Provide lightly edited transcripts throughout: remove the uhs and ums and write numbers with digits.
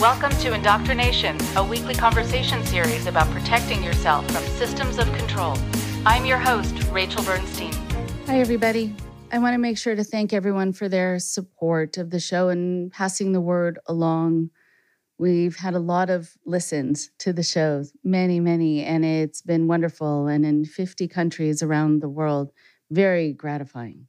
Welcome to IndoctriNation, a weekly conversation series about protecting yourself from systems of control. I'm your host, Rachel Bernstein. Hi, everybody. I want to make sure to thank everyone for their support of the show and passing the word along. We've had a lot of listens to the show, many, and it's been wonderful. And in 50 countries around the world, very gratifying.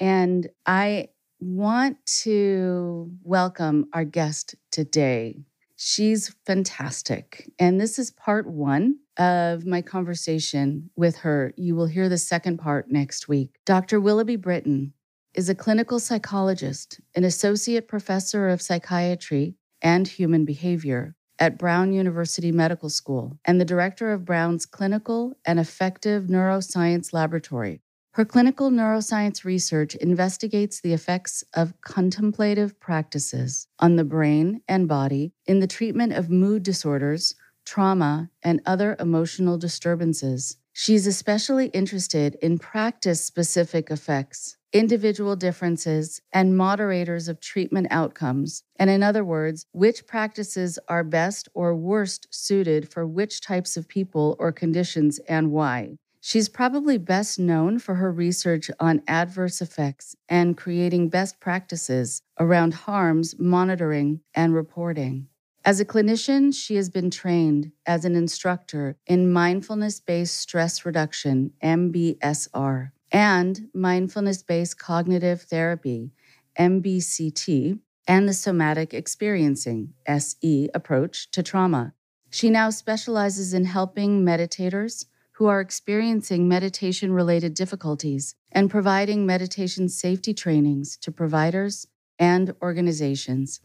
And I want to welcome our guest today. She's fantastic. And this is part one of my conversation with her. You will hear the second part next week. Dr. Willoughby Britton is a clinical psychologist, an associate professor of psychiatry and human behavior at Brown University Medical School, and the director of Brown's Clinical and Affective Neuroscience Laboratory. Her clinical neuroscience research investigates the effects of contemplative practices on the brain and body in the treatment of mood disorders, trauma, and other emotional disturbances. She's especially interested in practice-specific effects, individual differences, and moderators of treatment outcomes, and in other words, which practices are best or worst suited for which types of people or conditions and why. She's probably best known for her research on adverse effects and creating best practices around harms, monitoring, and reporting. As a clinician, she has been trained as an instructor in Mindfulness-based Stress Reduction, MBSR, and Mindfulness-based Cognitive Therapy, MBCT, and the Somatic Experiencing, SE, approach to trauma. She now specializes in helping meditators who are experiencing meditation-related difficulties and providing meditation safety trainings to providers and organizations.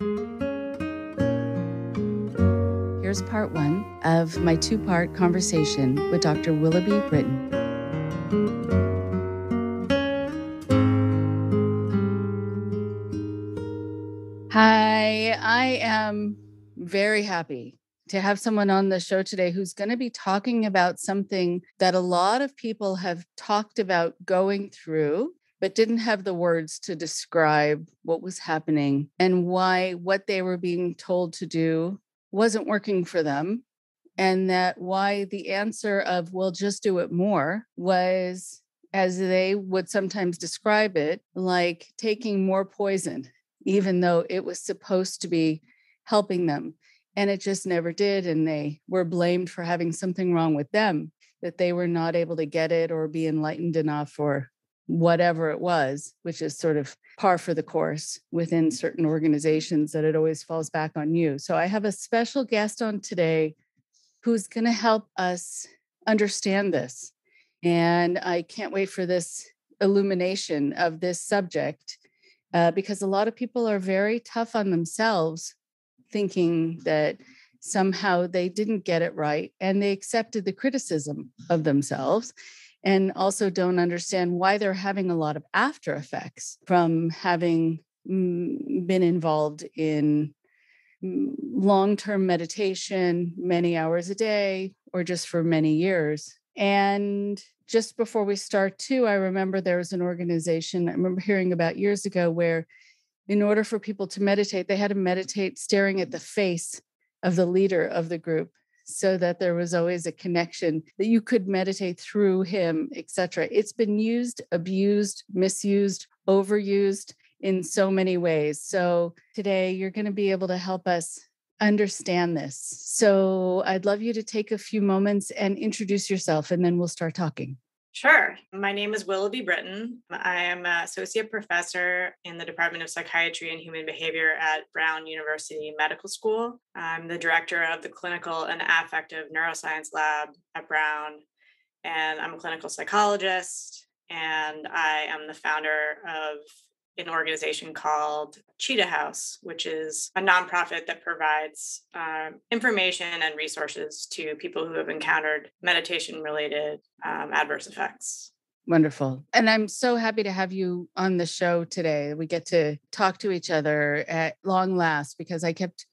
Here's part one of my two-part conversation with Dr. Willoughby Britton. Hi, I am very happy to have someone on the show today who's going to be talking about something that a lot of people have talked about going through, but didn't have the words to describe what was happening and why what they were being told to do wasn't working for them. And that why the answer of, well, just do it more was, as they would sometimes describe it, like taking more poison, even though it was supposed to be helping them. And it just never did. And they were blamed for having something wrong with them, that they were not able to get it or be enlightened enough or whatever it was, which is sort of par for the course within certain organizations, that it always falls back on you. So I have a special guest on today who's going to help us understand this. And I can't wait for this illumination of this subject because a lot of people are very tough on themselves, thinking that somehow they didn't get it right, and they accepted the criticism of themselves and also don't understand why they're having a lot of after effects from having been involved in long-term meditation, many hours a day, or just for many years. And just before we start too, I remember there was an organization I remember hearing about years ago where in order for people to meditate, they had to meditate staring at the face of the leader of the group so that there was always a connection that you could meditate through him, etc. It's been used, abused, misused, overused in so many ways. So today you're going to be able to help us understand this. So I'd love you to take a few moments and introduce yourself, and then we'll start talking. Sure. My name is Willoughby Britton. I am an associate professor in the Department of Psychiatry and Human Behavior at Brown University Medical School. I'm the director of the Clinical and Affective Neuroscience Lab at Brown, and I'm a clinical psychologist, and I am the founder of an organization called Cheetah House, which is a nonprofit that provides information and resources to people who have encountered meditation-related adverse effects. Wonderful. And I'm so happy to have you on the show today. We get to talk to each other at long last because I kept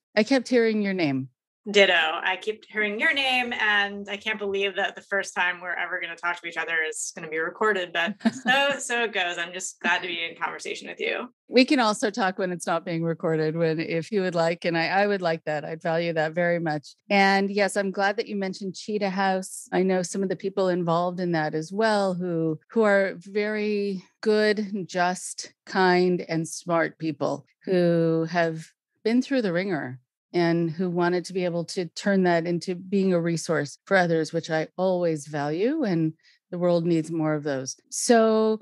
hearing your name Ditto. I keep hearing your name, and I can't believe that the first time we're ever going to talk to each other is going to be recorded, but so it goes. I'm just glad to be in conversation with you. We can also talk when it's not being recorded, if you would like, and I would like that. I'd value that very much. And yes, I'm glad that you mentioned Cheetah House. I know some of the people involved in that as well, who are very good, just, kind, and smart people who have been through the ringer and who wanted to be able to turn that into being a resource for others, which I always value, and the world needs more of those. So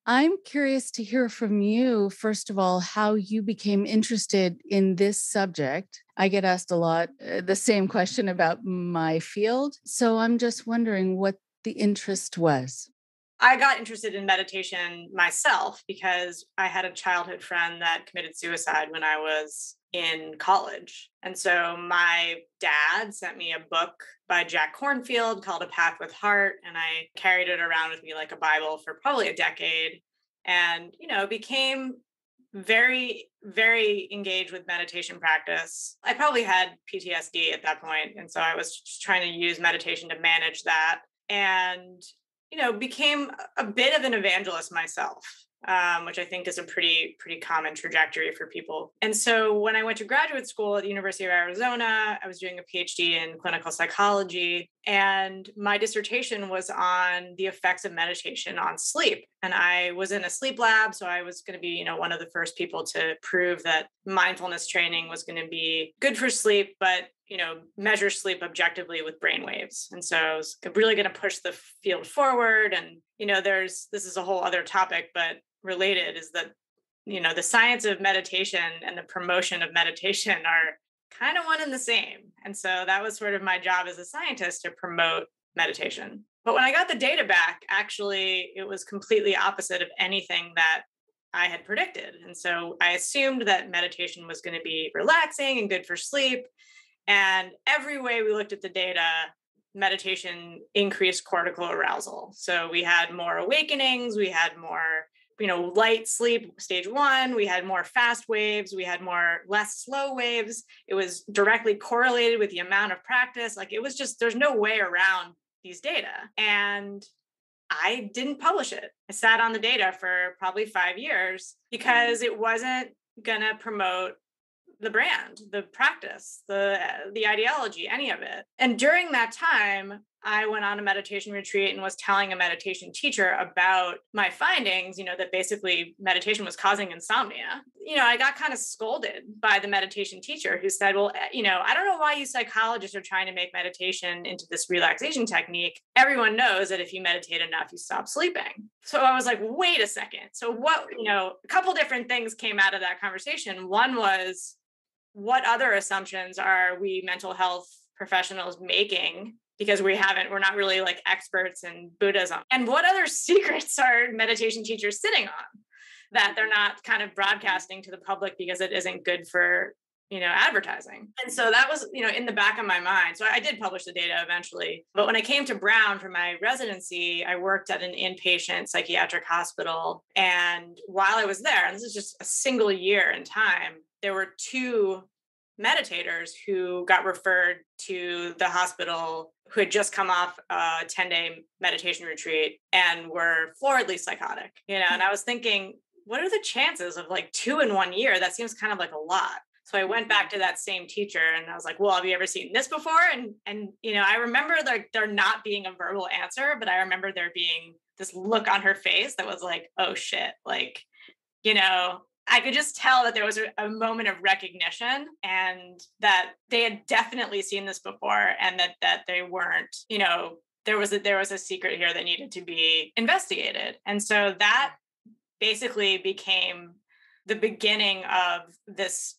I'm curious to hear from you, first of all, how you became interested in this subject. I get asked a lot the same question about my field. So I'm just wondering what the interest was. I got interested in meditation myself because I had a childhood friend that committed suicide when I was in college. And so my dad sent me a book by Jack Kornfield called A Path with Heart, and I carried it around with me like a Bible for probably a decade, and, became very, very engaged with meditation practice. I probably had PTSD at that point, and so I was just trying to use meditation to manage that, and became a bit of an evangelist myself, which I think is a pretty common trajectory for people. And so when I went to graduate school at the University of Arizona, I was doing a PhD in clinical psychology, and my dissertation was on the effects of meditation on sleep. And I was in a sleep lab, so I was going to be, one of the first people to prove that mindfulness training was going to be good for sleep, but measure sleep objectively with brain waves. And so I was really going to push the field forward. And, this is a whole other topic, but related, is that, the science of meditation and the promotion of meditation are kind of one and the same. And so that was sort of my job as a scientist, to promote meditation. But when I got the data back, actually, it was completely opposite of anything that I had predicted. And so I assumed that meditation was going to be relaxing and good for sleep. And every way we looked at the data, meditation increased cortical arousal. So we had more awakenings, we had more, light sleep, stage 1, we had more fast waves, we had less slow waves. It was directly correlated with the amount of practice. Like, it was just, there's no way around these data. And I didn't publish it. I sat on the data for probably 5 years because it wasn't going to promote the brand, the practice, the ideology, any of it. And during that time, I went on a meditation retreat and was telling a meditation teacher about my findings, that basically meditation was causing insomnia. I got kind of scolded by the meditation teacher, who said, well, I don't know why you psychologists are trying to make meditation into this relaxation technique. Everyone knows that if you meditate enough, you stop sleeping. So I was like, wait a second. So what, a couple different things came out of that conversation. One was, what other assumptions are we mental health professionals making? Because we're not really like experts in Buddhism. And what other secrets are meditation teachers sitting on that they're not kind of broadcasting to the public because it isn't good for, advertising? And so that was, in the back of my mind. So I did publish the data eventually. But when I came to Brown for my residency, I worked at an inpatient psychiatric hospital. And while I was there, and this is just a single year in time, there were 2 meditators who got referred to the hospital who had just come off a 10-day meditation retreat and were floridly psychotic, and I was thinking, what are the chances of like 2 in 1 year? That seems kind of like a lot. So I went back to that same teacher and I was like, well, have you ever seen this before? And I remember there not being a verbal answer, but I remember there being this look on her face that was like, oh shit, like, I could just tell that there was a moment of recognition, and that they had definitely seen this before, and that they weren't, there was a secret here that needed to be investigated. And so that basically became the beginning of this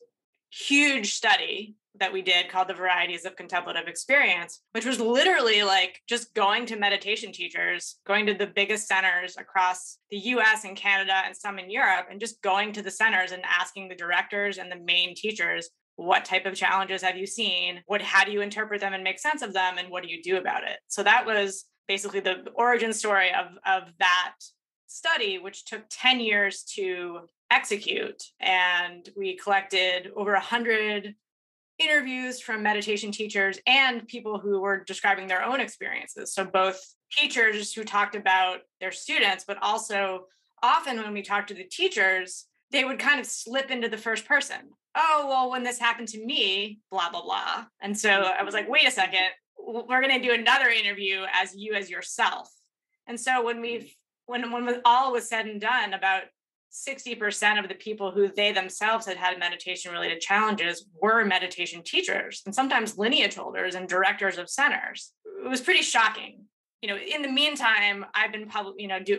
huge study that we did called the Varieties of Contemplative Experience, which was literally like just going to meditation teachers, going to the biggest centers across the US and Canada and some in Europe, and just going to the centers and asking the directors and the main teachers, what type of challenges have you seen? How do you interpret them and make sense of them? And what do you do about it? So that was basically the origin story of that study, which took 10 years to execute. And we collected over 100 interviews from meditation teachers and people who were describing their own experiences. So both teachers who talked about their students, but also often when we talked to the teachers, they would kind of slip into the first person. Oh, well, when this happened to me, blah, blah, blah. And so I was like, wait a second, we're going to do another interview as you as yourself. And so when all was said and done, about 60% of the people who they themselves had meditation related challenges were meditation teachers and sometimes lineage holders and directors of centers. It was pretty shocking. In the meantime, I've been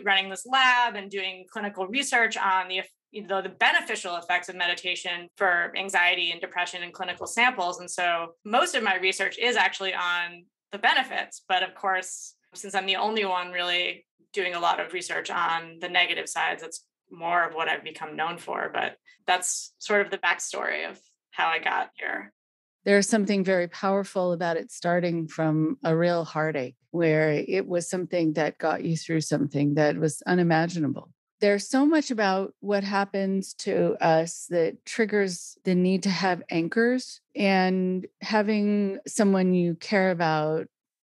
running this lab and doing clinical research on the beneficial effects of meditation for anxiety and depression in clinical samples. And so most of my research is actually on the benefits. But of course, since I'm the only one really doing a lot of research on the negative sides, that's more of what I've become known for. But that's sort of the backstory of how I got here. There's something very powerful about it starting from a real heartache, where it was something that got you through something that was unimaginable. There's so much about what happens to us that triggers the need to have anchors, and having someone you care about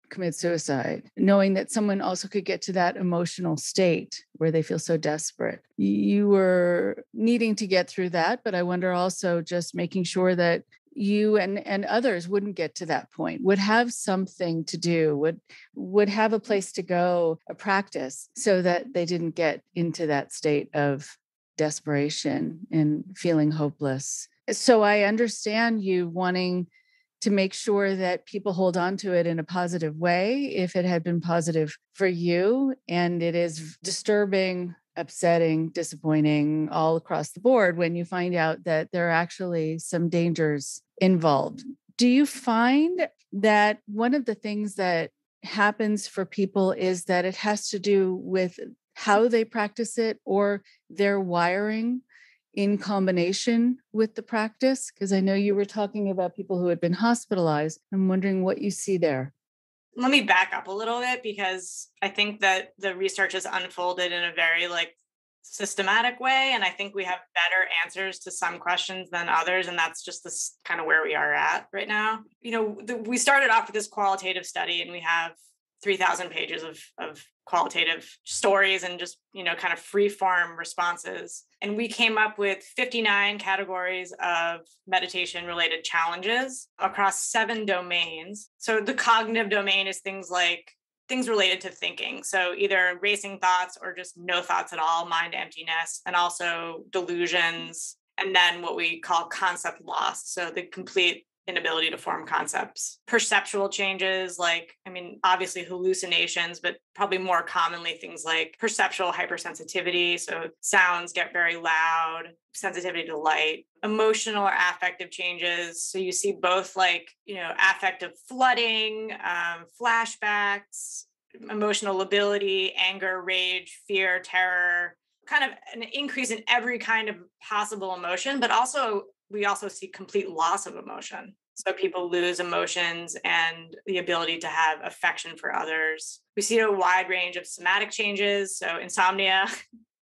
commit suicide, knowing that someone also could get to that emotional state where they feel so desperate. You were needing to get through that, but I wonder also just making sure that you and others wouldn't get to that point, would have something to do, would have a place to go, a practice, so that they didn't get into that state of desperation and feeling hopeless. So I understand you wanting to make sure that people hold on to it in a positive way, if it had been positive for you. And it is disturbing, upsetting, disappointing all across the board when you find out that there are actually some dangers involved. Do you find that one of the things that happens for people is that it has to do with how they practice it or their wiring in combination with the practice? Because I know you were talking about people who had been hospitalized. I'm wondering what you see there. Let me back up a little bit, because I think that the research is unfolded in a very systematic way. And I think we have better answers to some questions than others. And that's just this kind of where we are at right now. We started off with this qualitative study, and we have 3,000 pages of qualitative stories and just, kind of free form responses. And we came up with 59 categories of meditation related challenges across 7 domains. So the cognitive domain is things related to thinking. So either racing thoughts or just no thoughts at all, mind emptiness, and also delusions. And then what we call concept loss. So the complete inability to form concepts. Perceptual changes, obviously hallucinations, but probably more commonly things like perceptual hypersensitivity. So sounds get very loud, sensitivity to light. Emotional or affective changes. So you see both affective flooding, flashbacks, emotional lability, anger, rage, fear, terror, kind of an increase in every kind of possible emotion, but also we also see complete loss of emotion. So people lose emotions and the ability to have affection for others. We see a wide range of somatic changes. So insomnia,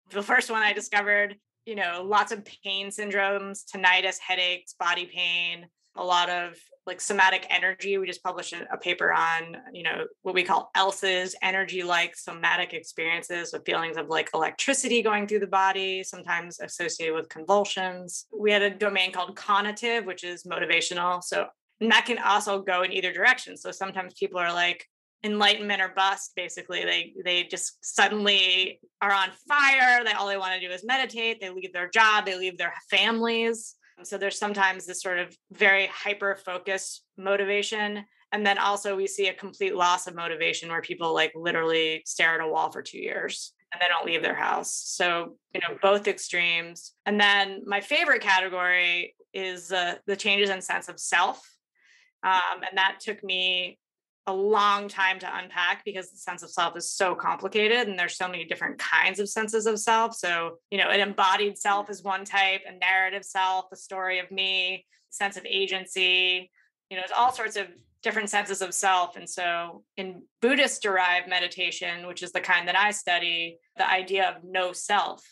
the first one I discovered, lots of pain syndromes, tinnitus, headaches, body pain, a lot of somatic energy. We just published a paper on, what we call ELSEs, energy-like somatic experiences with feelings of electricity going through the body, sometimes associated with convulsions. We had a domain called Cognitive, which is motivational. And that can also go in either direction. So sometimes people are enlightenment or bust. Basically, they just suddenly are on fire. All they want to do is meditate. They leave their job. They leave their families. So there's sometimes this sort of very hyper-focused motivation. And then also we see a complete loss of motivation where people literally stare at a wall for 2 years and they don't leave their house. So, both extremes. And then my favorite category is the changes in sense of self. And that took me a long time to unpack because the sense of self is so complicated and there's so many different kinds of senses of self. So, an embodied self is one type, a narrative self, the story of me, sense of agency, there's all sorts of different senses of self. And so in Buddhist derived meditation, which is the kind that I study, the idea of no self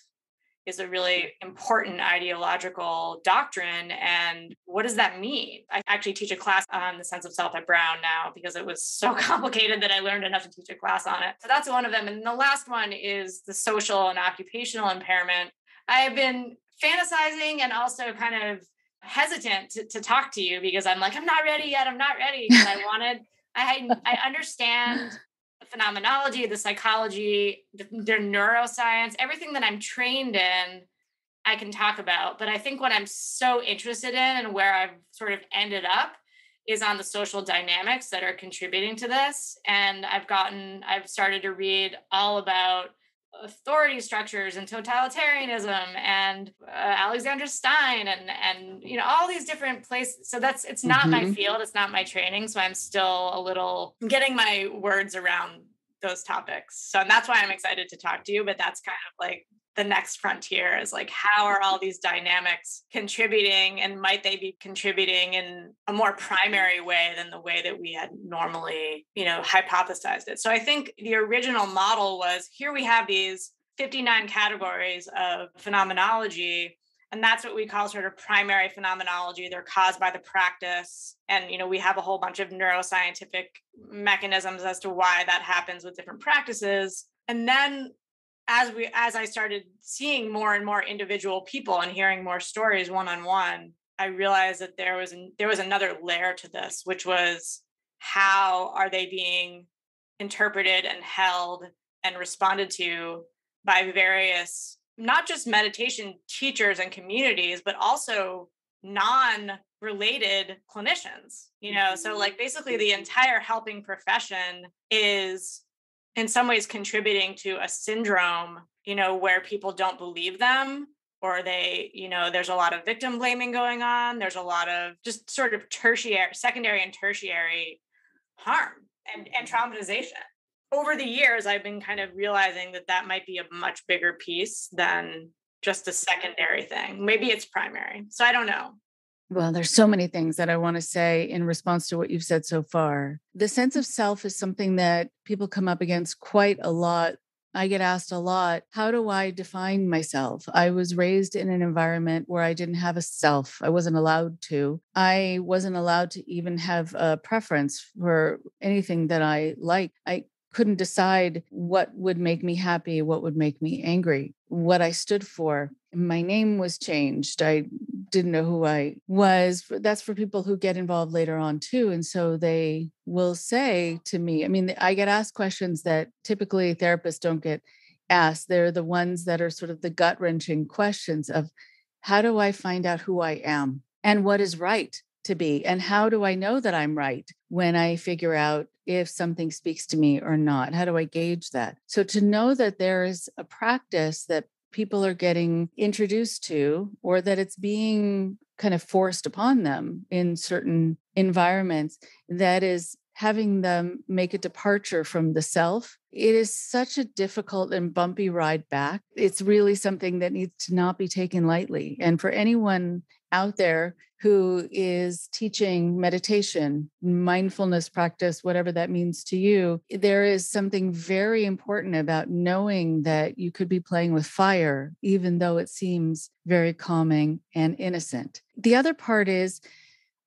is a really important ideological doctrine. And what does that mean? I actually teach a class on the sense of self at Brown now because it was so complicated that I learned enough to teach a class on it. So that's one of them. And the last one is the social and occupational impairment. I have been fantasizing and also kind of hesitant to talk to you because I'm like, I'm not ready yet. I'm not ready. Because I understand the phenomenology, the psychology, the neuroscience, everything that I'm trained in, I can talk about. But I think what I'm so interested in and where I've sort of ended up is on the social dynamics that are contributing to this. And I've started to read all about authority structures and totalitarianism and Alexander Stein and all these different places. So it's not my field, it's not my training. So I'm still a little getting my words around those topics. So that's why I'm excited to talk to you. But that's kind of like the next frontier is like, how are all these dynamics contributing, and might they be contributing in a more primary way than the way that we had normally, hypothesized it. So I think the original model was, here we have these 59 categories of phenomenology, and that's what we call sort of primary phenomenology. They're caused by the practice. And, we have a whole bunch of neuroscientific mechanisms as to why that happens with different practices. And then as I started seeing more and more individual people and hearing more stories one-on-one, I realized that there was another layer to this, which was, how are they being interpreted and held and responded to by various, not just meditation teachers and communities, but also non-related clinicians, so like basically the entire helping profession is in some ways contributing to a syndrome, where people don't believe them, or they, there's a lot of victim blaming going on. There's a lot of just sort of secondary and tertiary harm and traumatization. Over the years, I've been kind of realizing that might be a much bigger piece than just a secondary thing. Maybe it's primary. So I don't know. Well, there's so many things that I want to say in response to what you've said so far. The sense of self is something that people come up against quite a lot. I get asked a lot, how do I define myself? I was raised in an environment where I didn't have a self. I wasn't allowed to. I wasn't allowed to even have a preference for anything that I like. I couldn't decide what would make me happy, what would make me angry, what I stood for. My name was changed. I didn't know who I was. That's for people who get involved later on too. And so they will say to me, I get asked questions that typically therapists don't get asked. They're the ones that are sort of the gut-wrenching questions of, how do I find out who I am and what is right to be? And how do I know that I'm right when I figure out if something speaks to me or not? How do I gauge that? So to know that there is a practice that people are getting introduced to, or that it's being kind of forced upon them in certain environments, that is having them make a departure from the self, it is such a difficult and bumpy ride back. It's really something that needs to not be taken lightly. And for anyone out there who is teaching meditation, mindfulness practice, whatever that means to you, there is something very important about knowing that you could be playing with fire, even though it seems very calming and innocent. The other part is,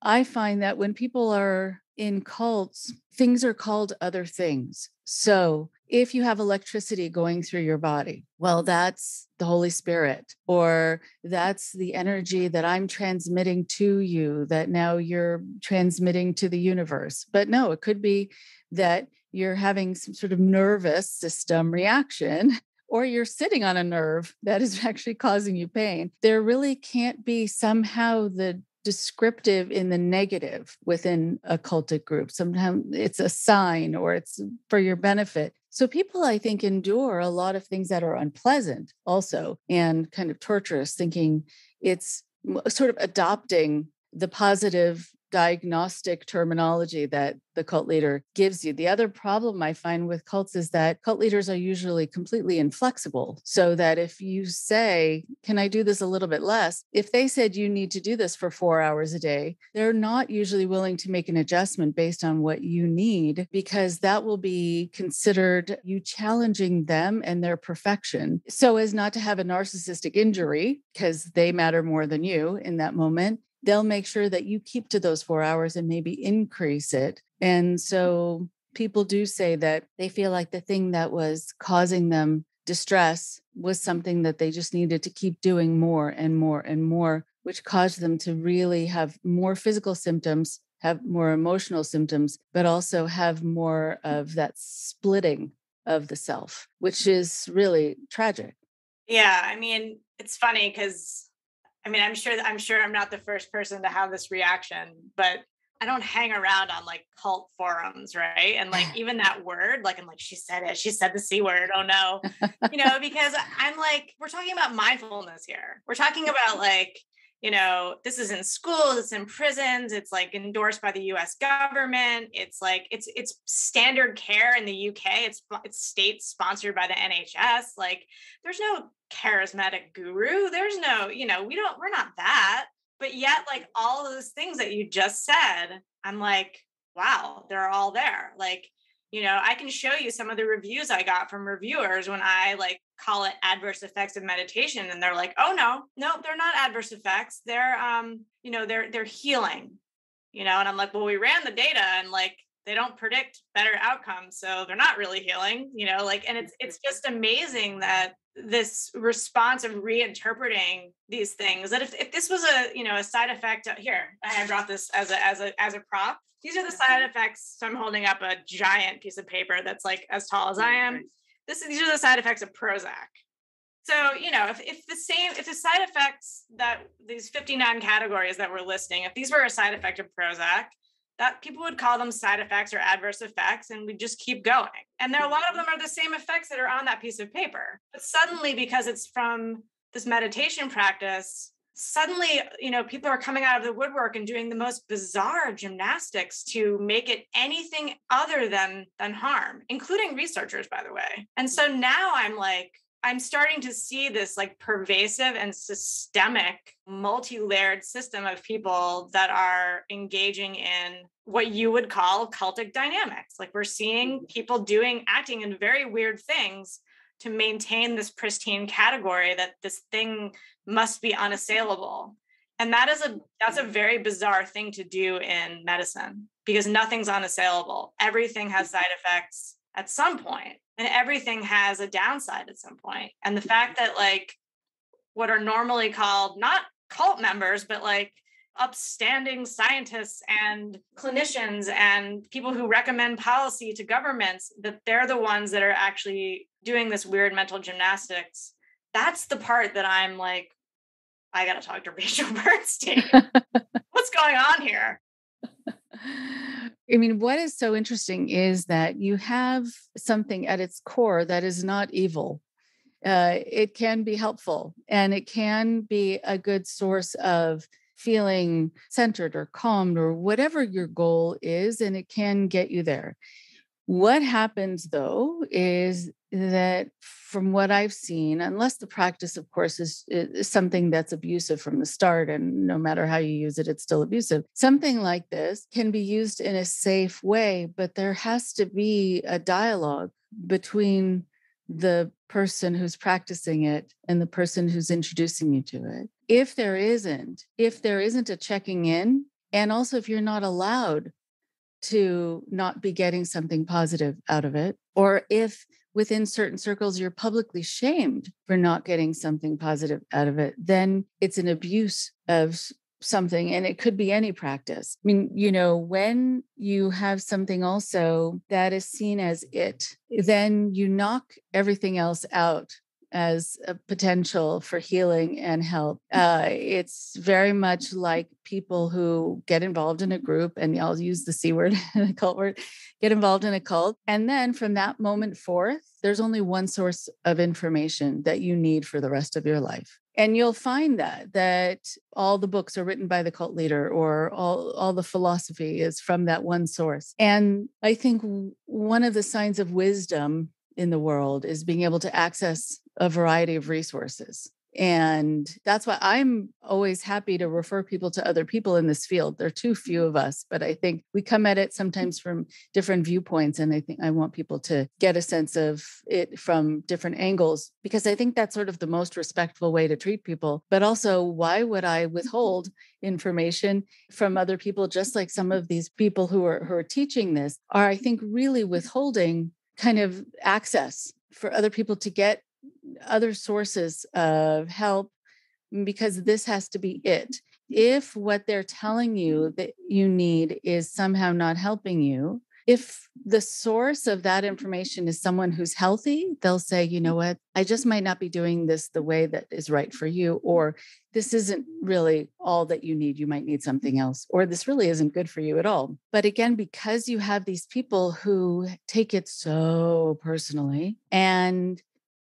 I find that when people are in cults, things are called other things. So if you have electricity going through your body, well, that's the Holy Spirit, or that's the energy that I'm transmitting to you that now you're transmitting to the universe. But no, it could be that you're having some sort of nervous system reaction, or you're sitting on a nerve that is actually causing you pain. There really can't be somehow the descriptive in the negative within a cultic group. Sometimes it's a sign or it's for your benefit. So people, I think, endure a lot of things that are unpleasant also and kind of torturous, thinking it's sort of adopting the positive diagnostic terminology that the cult leader gives you. The other problem I find with cults is that cult leaders are usually completely inflexible. So that if you say, can I do this a little bit less? If they said you need to do this for 4 hours a day, they're not usually willing to make an adjustment based on what you need, because that will be considered you challenging them and their perfection so as not to have a narcissistic injury, because they matter more than you in that moment. They'll make sure that you keep to those 4 hours and maybe increase it. And so people do say that they feel like the thing that was causing them distress was something that they just needed to keep doing more and more and more, which caused them to really have more physical symptoms, have more emotional symptoms, but also have more of that splitting of the self, which is really tragic. Yeah, I mean, it's funny because I'm sure I'm not the first person to have this reaction, but I don't hang around on like cult forums, right? And like even that word, like I'm like, she said it, she said the C word. Oh no, because I'm like, we're talking about mindfulness here. We're talking about like, this is in schools, it's in prisons, it's like endorsed by the US government. It's like, it's standard care in the UK. It's state sponsored by the NHS. Like there's no charismatic guru. There's no, we're not that, but yet like all of those things that you just said, I'm like, wow, they're all there. Like, I can show you some of the reviews I got from reviewers when I like call it adverse effects of meditation. And they're like, oh no, they're not adverse effects. They're, they're healing, and I'm like, well, we ran the data and like, they don't predict better outcomes. So they're not really healing, and it's just amazing that this response of reinterpreting these things, that if this was a side effect here, I brought this as a prop. These are the side effects. So I'm holding up a giant piece of paper that's like as tall as I am. These are the side effects of Prozac. So, if the side effects that these 59 categories that we're listing, if these were a side effect of Prozac, that people would call them side effects or adverse effects, and we just keep going. And there, a lot of them are the same effects that are on that piece of paper. But suddenly, because it's from this meditation practice, suddenly, people are coming out of the woodwork and doing the most bizarre gymnastics to make it anything other than harm, including researchers, by the way. And so now I'm starting to see this like pervasive and systemic, multi-layered system of people that are engaging in what you would call cultic dynamics. Like we're seeing people acting in very weird things to maintain this pristine category that this thing must be unassailable. And that's a very bizarre thing to do in medicine, because nothing's unassailable. Everything has side effects at some point, and everything has a downside at some point. And the fact that like what are normally called not cult members, but like upstanding scientists and clinicians and people who recommend policy to governments, that they're the ones that are actually doing this weird mental gymnastics. That's the part that I'm like, I got to talk to Rachel Bernstein. What's going on here? I mean, what is so interesting is that you have something at its core that is not evil. It can be helpful, and it can be a good source of feeling centered or calmed or whatever your goal is, and it can get you there. What happens, though, is that from what I've seen, unless the practice, of course, is something that's abusive from the start, and no matter how you use it, it's still abusive. Something like this can be used in a safe way, but there has to be a dialogue between the person who's practicing it and the person who's introducing you to it. If there isn't a checking in, and also if you're not allowed to not be getting something positive out of it, or if within certain circles you're publicly shamed for not getting something positive out of it, then it's an abuse of something, and it could be any practice. I mean, when you have something also that is seen as it, then you knock everything else out as a potential for healing and help. It's very much like people who get involved in a group, and I'll use the C word, the cult word, get involved in a cult. And then from that moment forth, there's only one source of information that you need for the rest of your life. And you'll find that all the books are written by the cult leader, or all the philosophy is from that one source. And I think one of the signs of wisdom in the world is being able to access a variety of resources. And that's why I'm always happy to refer people to other people in this field. There are too few of us, but I think we come at it sometimes from different viewpoints. And I think I want people to get a sense of it from different angles, because I think that's sort of the most respectful way to treat people. But also, why would I withhold information from other people? Just like some of these people who are teaching this are, I think, really withholding kind of access for other people to get other sources of help, because this has to be it. If what they're telling you that you need is somehow not helping you, if the source of that information is someone who's healthy, they'll say, you know what, I just might not be doing this the way that is right for you, or this isn't really all that you need. You might need something else, or this really isn't good for you at all. But again, because you have these people who take it so personally, and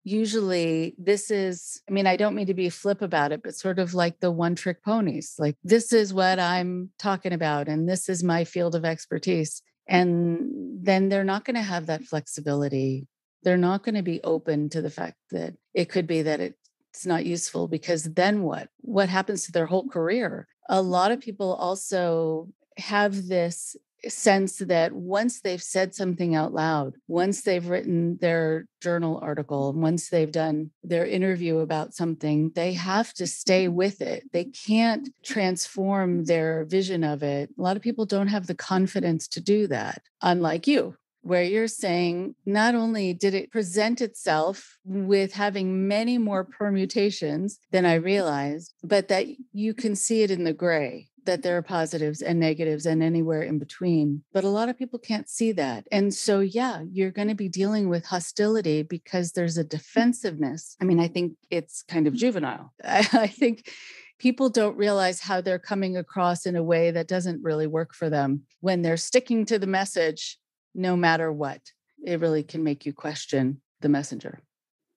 usually this is, I mean, I don't mean to be flip about it, but sort of like the one-trick ponies. Like, this is what I'm talking about, and this is my field of expertise. And then they're not going to have that flexibility. They're not going to be open to the fact that it could be that it's not useful, because then what? What happens to their whole career? A lot of people also have this sense that once they've said something out loud, once they've written their journal article, once they've done their interview about something, they have to stay with it. They can't transform their vision of it. A lot of people don't have the confidence to do that, unlike you, where you're saying not only did it present itself with having many more permutations than I realized, but that you can see it in the gray, that there are positives and negatives and anywhere in between. But a lot of people can't see that. And so, yeah, you're going to be dealing with hostility because there's a defensiveness. I mean, I think it's kind of juvenile. I think people don't realize how they're coming across in a way that doesn't really work for them when they're sticking to the message, no matter what. It really can make you question the messenger.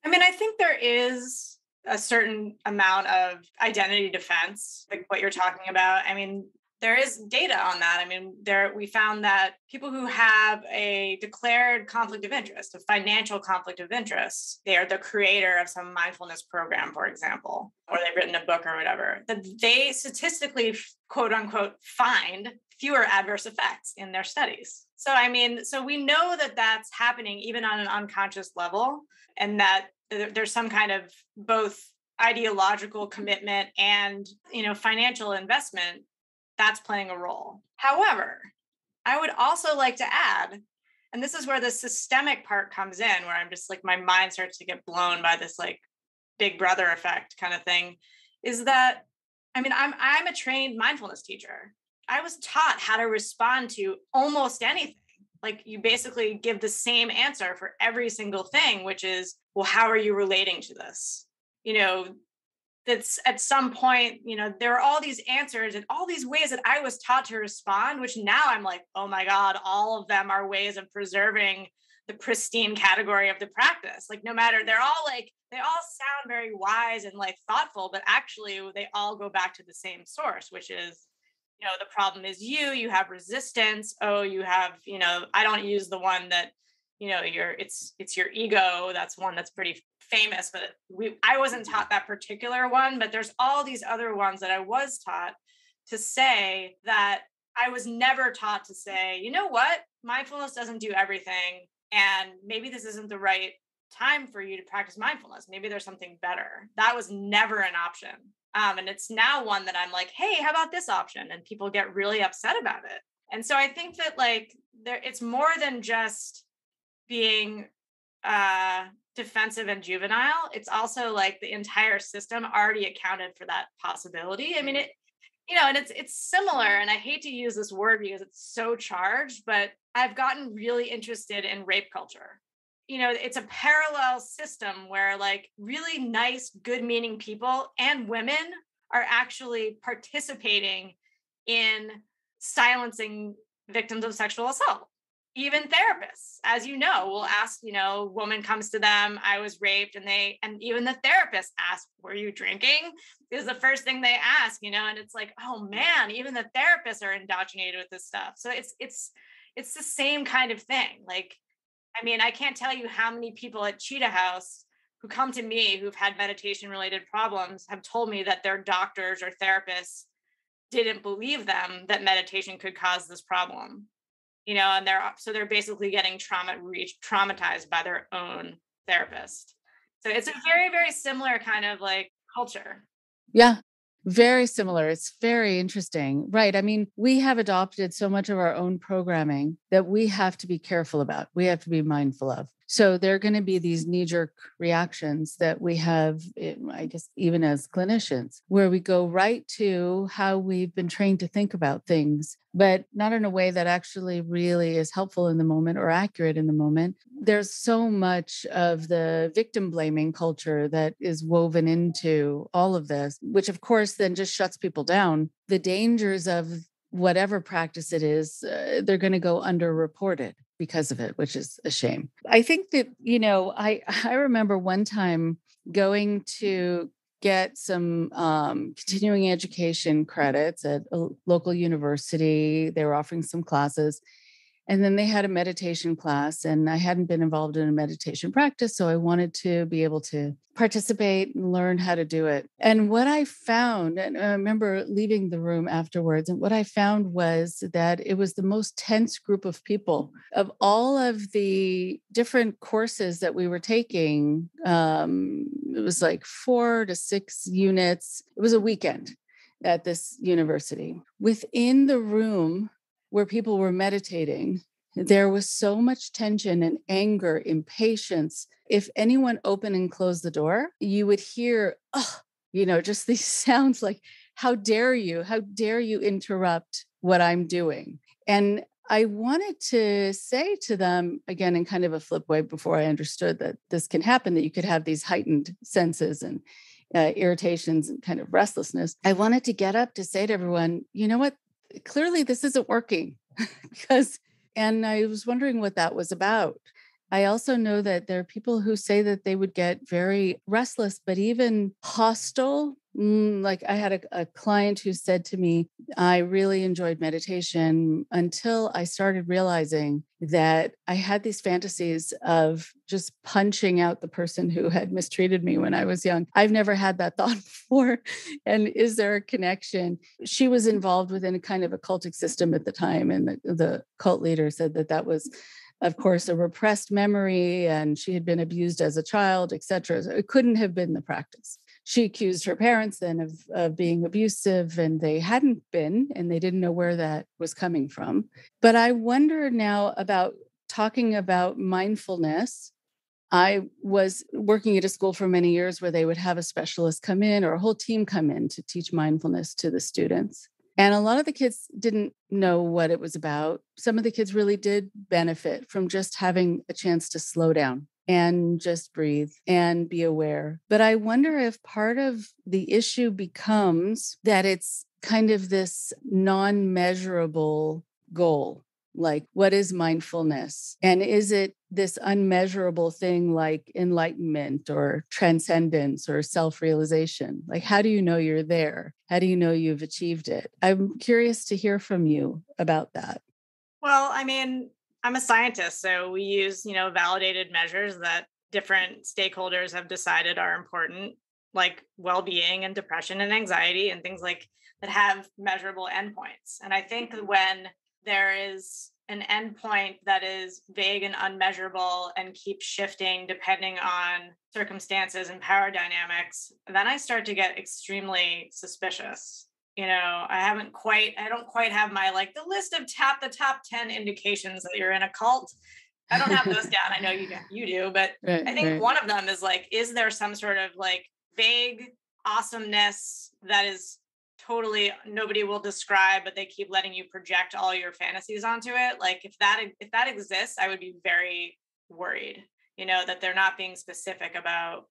I mean, I think there is a certain amount of identity defense, like what you're talking about. I mean, there is data on that. I mean, we found that people who have a declared conflict of interest, a financial conflict of interest, they are the creator of some mindfulness program, for example, or they've written a book or whatever, that they statistically, quote unquote, find fewer adverse effects in their studies. So, I mean, so we know that that's happening even on an unconscious level, and that there's some kind of both ideological commitment and, financial investment that's playing a role. However, I would also like to add, and this is where the systemic part comes in, where I'm just like, my mind starts to get blown by this like big brother effect kind of thing, is that, I mean, I'm a trained mindfulness teacher. I was taught how to respond to almost anything. Like, you basically give the same answer for every single thing, which is, well, how are you relating to this? That's at some point, there are all these answers and all these ways that I was taught to respond, which now I'm like, oh my God, all of them are ways of preserving the pristine category of the practice. Like, no matter, they all sound very wise and like thoughtful, but actually they all go back to the same source, which is, the problem is you have resistance. Oh, you have, I don't use the one that, it's your ego. That's one that's pretty famous, but I wasn't taught that particular one, but there's all these other ones that I was taught to say, that I was never taught to say, you know what, mindfulness doesn't do everything. And maybe this isn't the right time for you to practice mindfulness. Maybe there's something better. That was never an option. And it's now one that I'm like, hey, how about this option? And people get really upset about it. And so I think that it's more than just being defensive and juvenile. It's also like the entire system already accounted for that possibility. I mean, and it's similar, and I hate to use this word because it's so charged, but I've gotten really interested in rape culture. It's a parallel system where like really nice, good meaning people and women are actually participating in silencing victims of sexual assault. even therapists, as you know, will ask, a woman comes to them, I was raped, and even the therapist asks, were you drinking? Is the first thing they ask, and it's like, oh man, even the therapists are indoctrinated with this stuff. So it's the same kind of thing. Like, I mean, I can't tell you how many people at Cheetah House who come to me who've had meditation related problems have told me that their doctors or therapists didn't believe them that meditation could cause this problem. And they're basically getting traumatized by their own therapist. So it's a very, very similar kind of like culture. Yeah, very similar. It's very interesting. Right. I mean, we have adopted so much of our own programming that we have to be careful about. We have to be mindful of. So there are going to be these knee-jerk reactions that we have, I guess, even as clinicians, where we go right to how we've been trained to think about things, but not in a way that actually really is helpful in the moment or accurate in the moment. There's so much of the victim blaming culture that is woven into all of this, which of course then just shuts people down. The dangers of whatever practice it is, they're going to go underreported because of it, which is a shame. I think that, I remember one time going to get some continuing education credits at a local university. They were offering some classes. And then they had a meditation class, and I hadn't been involved in a meditation practice. So I wanted to be able to participate and learn how to do it. And what I found, and I remember leaving the room afterwards, and what I found was that it was the most tense group of people. Of all of the different courses that we were taking, it was like 4 to 6 units. It was a weekend at this university. Within the room where people were meditating, there was so much tension and anger, impatience. If anyone opened and closed the door, you would hear, just these sounds like, how dare you interrupt what I'm doing? And I wanted to say to them, again, in kind of a flip way before I understood that this can happen, that you could have these heightened senses and irritations and kind of restlessness. I wanted to get up to say to everyone, you know what? Clearly this isn't working and I was wondering what that was about. I also know that there are people who say that they would get very restless, but even hostile. Like I had a client who said to me, I really enjoyed meditation until I started realizing that I had these fantasies of just punching out the person who had mistreated me when I was young. I've never had that thought before. And is there a connection? She was involved within a kind of a cultic system at the time. And the cult leader said that was, of course, a repressed memory, and she had been abused as a child, et cetera. So it couldn't have been the practice. She accused her parents then of being abusive, and they hadn't been, and they didn't know where that was coming from. But I wonder now about talking about mindfulness. I was working at a school for many years where they would have a specialist come in or a whole team come in to teach mindfulness to the students. And a lot of the kids didn't know what it was about. Some of the kids really did benefit from just having a chance to slow down and just breathe and be aware. But I wonder if part of the issue becomes that it's kind of this non-measurable goal. Like, what is mindfulness? And is it this unmeasurable thing like enlightenment or transcendence or self-realization? Like, how do you know you're there? How do you know you've achieved it? I'm curious to hear from you about that. Well, I mean, I'm a scientist, so we use, validated measures that different stakeholders have decided are important, like well-being and depression and anxiety and things like that have measurable endpoints. And I think when there is an endpoint that is vague and unmeasurable and keeps shifting depending on circumstances and power dynamics, then I start to get extremely suspicious. I don't quite have my the list of the top 10 indications that you're in a cult. I don't have those down. I know you do, but right, I think one of them is is there some sort of vague awesomeness that is totally nobody will describe, but they keep letting you project all your fantasies onto it. If that exists, I would be very worried, that they're not being specific about,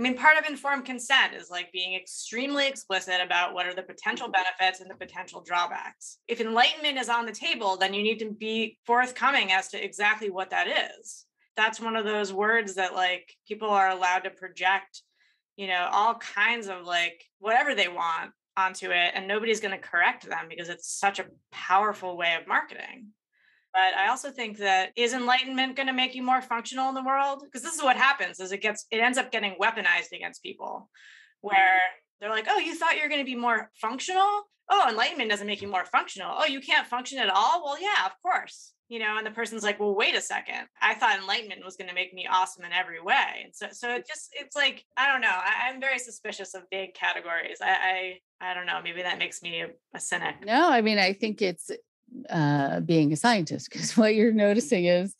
I mean, part of informed consent is like being extremely explicit about what are the potential benefits and the potential drawbacks. If enlightenment is on the table, then you need to be forthcoming as to exactly what that is. That's one of those words that like people are allowed to project, all kinds of like whatever they want onto it, and nobody's going to correct them because it's such a powerful way of marketing. But I also think that is enlightenment going to make you more functional in the world? Because this is what happens is it ends up getting weaponized against people where they're like, oh, you thought you were going to be more functional? Oh, enlightenment doesn't make you more functional. Oh, you can't function at all? Well, yeah, of course. And the person's like, well, wait a second. I thought enlightenment was going to make me awesome in every way. And so it's like, I don't know. I'm very suspicious of big categories. I don't know. Maybe that makes me a cynic. No, I mean, I think it's being a scientist, because what you're noticing is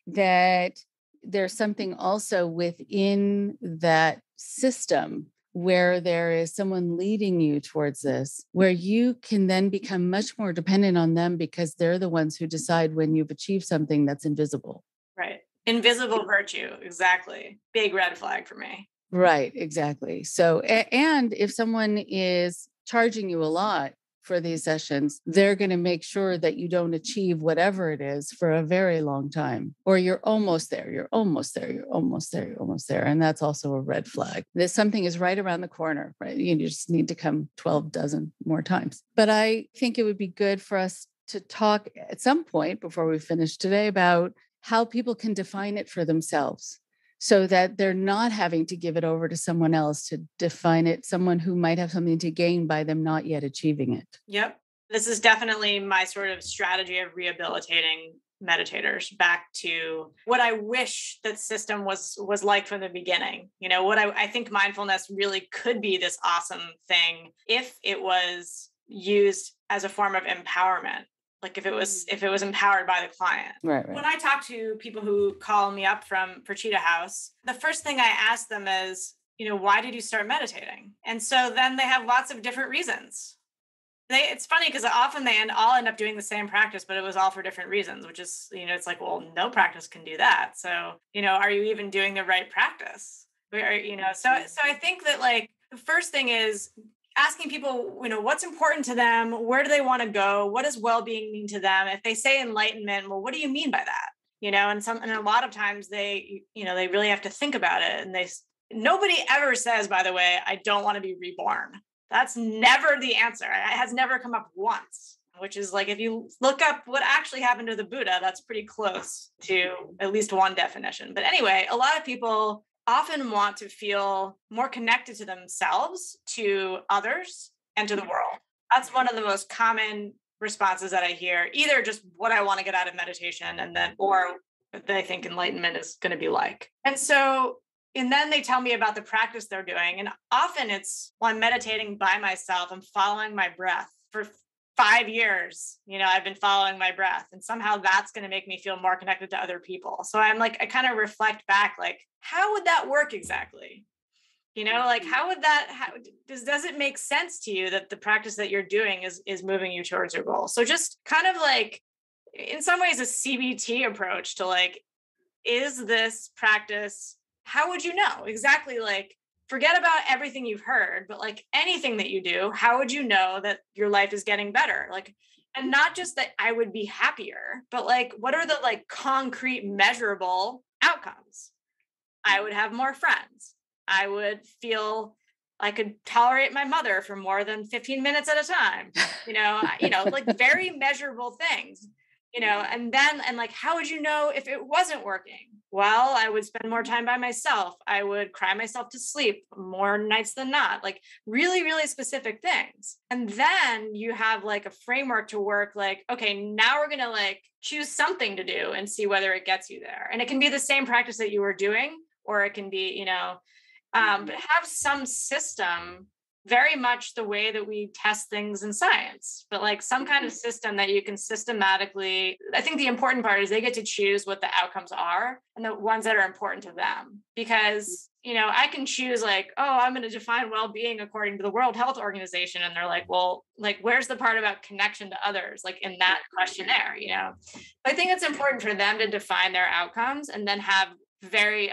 that there's something also within that system where there is someone leading you towards this, where you can then become much more dependent on them because they're the ones who decide when you've achieved something that's invisible. Right. Invisible virtue. Exactly. Big red flag for me. Right. Exactly. So, and if someone is charging you a lot for these sessions, they're going to make sure that you don't achieve whatever it is for a very long time, or you're almost there, you're almost there, you're almost there, you're almost there. And that's also a red flag. That something is right around the corner, right? You just need to come 12 dozen more times. But I think it would be good for us to talk at some point before we finish today about how people can define it for themselves, so that they're not having to give it over to someone else to define it, someone who might have something to gain by them not yet achieving it. Yep. This is definitely my sort of strategy of rehabilitating meditators back to what I wish that system was like from the beginning. What I think mindfulness really could be this awesome thing if it was used as a form of empowerment. Like if it was empowered by the client. Right. When I talk to people who call me up for Cheetah House, the first thing I ask them is, why did you start meditating? And so then they have lots of different reasons. It's funny because often they all end up doing the same practice, but it was all for different reasons, which is, it's like, well, no practice can do that. So, are you even doing the right practice? So I think that like the first thing is asking people, what's important to them? Where do they want to go? What does well-being mean to them? If they say enlightenment, well, what do you mean by that? And a lot of times they really have to think about it. And nobody ever says, by the way, I don't want to be reborn. That's never the answer. It has never come up once, which is like, if you look up what actually happened to the Buddha, that's pretty close to at least one definition. But anyway, a lot of people often want to feel more connected to themselves, to others, and to the world. That's one of the most common responses that I hear, either just what I want to get out of meditation or what they think enlightenment is going to be like. And then they tell me about the practice they're doing. And often it's, well, I'm meditating by myself. I'm following my breath for 5 years. I've been following my breath, and somehow that's going to make me feel more connected to other people. So I kind of reflect back, like, how would that work exactly? Does it make sense to you that the practice that you're doing is moving you towards your goal? So just kind of like, in some ways, a CBT approach to like, is this practice, how would you know exactly? Like, forget about everything you've heard, but like anything that you do, how would you know that your life is getting better? Like, and not just that I would be happier, but like, what are the like concrete measurable outcomes? I would have more friends. I would feel I could tolerate my mother for more than 15 minutes at a time, like very measurable things, and like, how would you know if it wasn't working? Well, I would spend more time by myself. I would cry myself to sleep more nights than not, like really, really specific things. And then you have like a framework to work like, okay, now we're going to like choose something to do and see whether it gets you there. And it can be the same practice that you were doing, or it can be, but have some system, very much the way that we test things in science, but like some kind of system that you can systematically, I think the important part is they get to choose what the outcomes are and the ones that are important to them. Because, I can choose like, oh, I'm going to define well-being according to the World Health Organization. And they're like, well, like, where's the part about connection to others? Like in that questionnaire, I think it's important for them to define their outcomes and then have very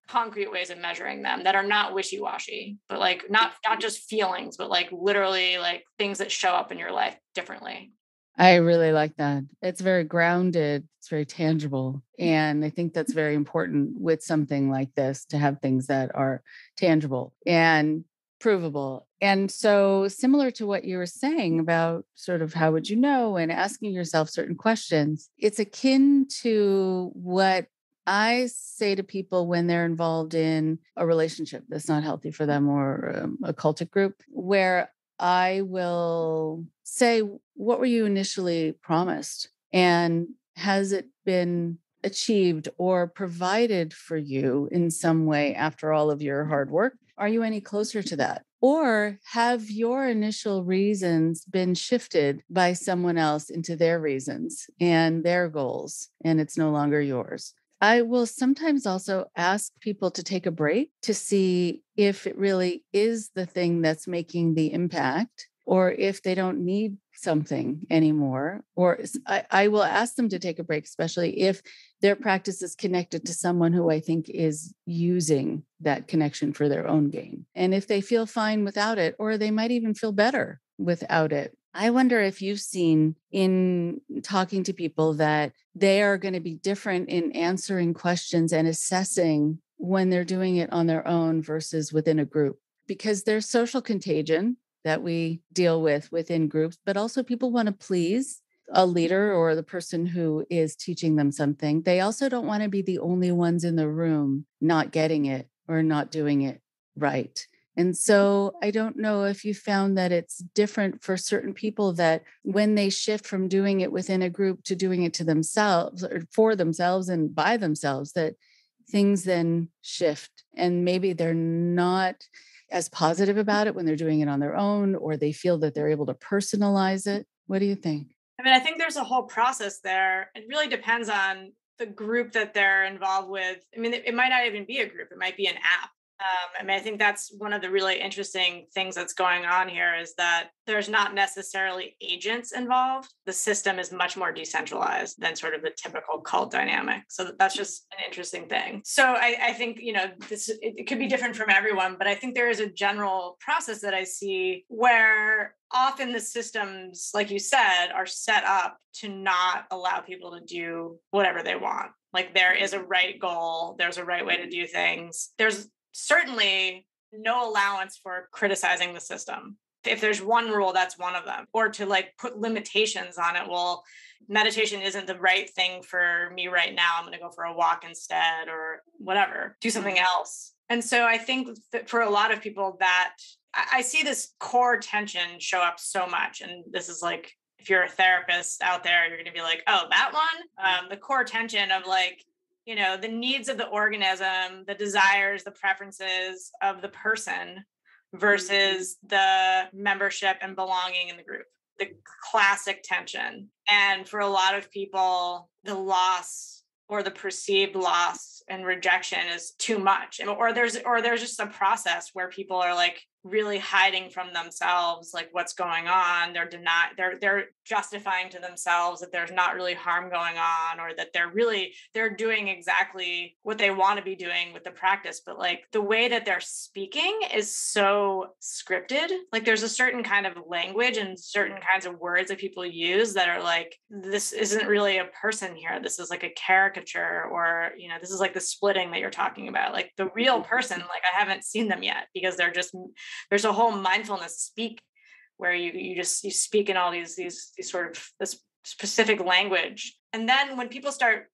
concrete ways of measuring them that are not wishy-washy, but like not just feelings, but like literally like things that show up in your life differently. I really like that. It's very grounded. It's very tangible. And I think that's very important with something like this, to have things that are tangible and provable. And so similar to what you were saying about sort of how would you know and asking yourself certain questions, it's akin to what I say to people when they're involved in a relationship that's not healthy for them, or a cultic group, where I will say, what were you initially promised? And has it been achieved or provided for you in some way after all of your hard work? Are you any closer to that? Or have your initial reasons been shifted by someone else into their reasons and their goals, and it's no longer yours? I will sometimes also ask people to take a break to see if it really is the thing that's making the impact, or if they don't need something anymore. Or I will ask them to take a break, especially if their practice is connected to someone who I think is using that connection for their own gain. And if they feel fine without it, or they might even feel better without it. I wonder if you've seen in talking to people that they are going to be different in answering questions and assessing when they're doing it on their own versus within a group, because there's social contagion that we deal with within groups, but also people want to please a leader or the person who is teaching them something. They also don't want to be the only ones in the room not getting it or not doing it right. And so I don't know if you found that it's different for certain people, that when they shift from doing it within a group to doing it to themselves or for themselves and by themselves, that things then shift, and maybe they're not as positive about it when they're doing it on their own, or they feel that they're able to personalize it. What do you think? I mean, I think there's a whole process there. It really depends on the group that they're involved with. I mean, it might not even be a group. It might be an app. I mean, I think that's one of the really interesting things that's going on here, is that there's not necessarily agents involved. The system is much more decentralized than sort of the typical cult dynamic. So that's just an interesting thing. So I think, it could be different from everyone, but I think there is a general process that I see where often the systems, like you said, are set up to not allow people to do whatever they want. Like there is a right goal. There's a right way to do things. There's certainly no allowance for criticizing the system. If there's one rule, that's one of them. Or to like put limitations on it. Well, meditation isn't the right thing for me right now. I'm going to go for a walk instead, or whatever, do something else. And so I think that for a lot of people, that I see this core tension show up so much. And this is like, if you're a therapist out there, you're going to be like, oh, that one, the core tension of like, the needs of the organism, the desires, the preferences of the person versus the membership and belonging in the group, the classic tension. And for a lot of people, the loss or the perceived loss and rejection is too much. Or there's just a process where people are like really hiding from themselves, like what's going on. They're justifying to themselves that there's not really harm going on, or that they're doing exactly what they want to be doing with the practice. But like the way that they're speaking is so scripted. Like there's a certain kind of language and certain kinds of words that people use that are like, this isn't really a person here. This is like a caricature, or, this is like the splitting that you're talking about. Like the real person, like I haven't seen them yet, because there's a whole mindfulness speak where you speak in all these sort of this specific language. And then when people start